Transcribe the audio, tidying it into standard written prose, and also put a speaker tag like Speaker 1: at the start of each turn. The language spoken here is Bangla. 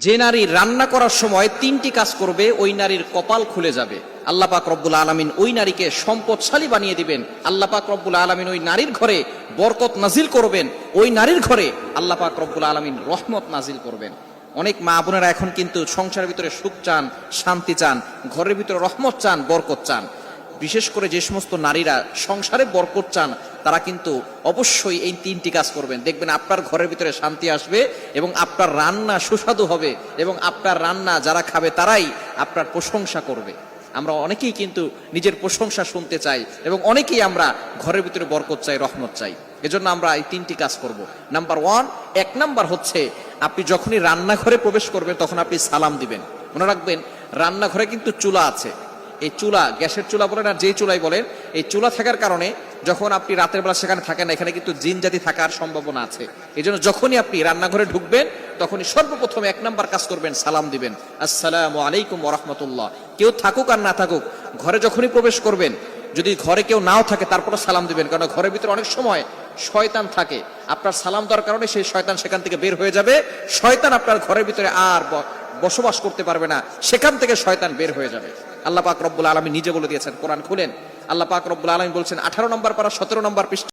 Speaker 1: যে নারী রান্না করার সময় তিনটি কাজ করবে ওই নারীর কপাল খুলে যাবে। আল্লাহ পাক রব্বুল আলামিন ওই নারীকে সম্পদশালী বানিয়ে দিবেন। আল্লাহ পাক রব্বুল আলামিন ওই নারীর ঘরে বরকত নাজিল করবেন। ওই নারীর ঘরে আল্লাহ পাক রব্বুল আলামিন রহমত নাজিল করবেন। অনেক মা বোনেরা এখন কিন্তু সংসারের ভিতরে সুখ চান, শান্তি চান, ঘরের ভিতরে রহমত চান, বরকত চান। বিশেষ করে যে সমস্ত নারীরা সংসারে বরকত চান তারা কিন্তু অবশ্যই এই তিনটি কাজ করবেন। দেখবেন আপনার ঘরের ভিতরে শান্তি আসবে এবং আপনার রান্না সুস্বাদু হবে এবং আপনার রান্না যারা খাবে তারাই আপনার প্রশংসা করবে। আমরা অনেকেই কিন্তু নিজের প্রশংসা শুনতে চাই এবং অনেকেই আমরা ঘরের ভিতরে বরকত চাই, রহমত চাই। এজন্য আমরা এই তিনটি কাজ করব। নাম্বার 1, 1 নাম্বার হচ্ছে আপনি যখনই রান্নাঘরে প্রবেশ করবেন তখন আপনি সালাম দিবেন। মনে রাখবেন রান্নাঘরে কিন্তু চুলা আছে। এই চুলা, গ্যাসের চুলা বলেন আর যেই চুলাই বলেন, এই চুলা থাকার কারণে যখন আপনি রাতের বেলা সেখানে থাকেন না, এখানে কিন্তু জিন জাতি থাকার সম্ভাবনা আছে। এই জন্য যখনই আপনি রান্নাঘরে ঢুকবেন তখনই সর্বপ্রথম 1 নাম্বার কাজ করবেন, সালাম দিবেন, আসসালামু আলাইকুম ওয়া রাহমাতুল্লাহ। কেউ থাকুক আর না থাকুক, ঘরে যখনই প্রবেশ করবেন, যদি ঘরে কেউ নাও থাকে তারপরে সালাম দিবেন, কারণ ঘরের ভিতরে অনেক সময় শয়তান থাকে। আপনার সালাম দেওয়ার কারণে সেই শয়তান সেখান থেকে বের হয়ে যাবে। শয়তান আপনার ঘরের ভিতরে আর বসবাস করতে পারবে না, সেখান থেকে শয়তান বের হয়ে যাবে। আল্লাহ পাক রব্বুল আলামিন নিজে বলে দিয়েছেন, কোরআন খুলেন, আল্লাহ পাক রব্বুল আলামিন বলছেন 18 নম্বর পারা 17 নম্বর পৃষ্ঠা।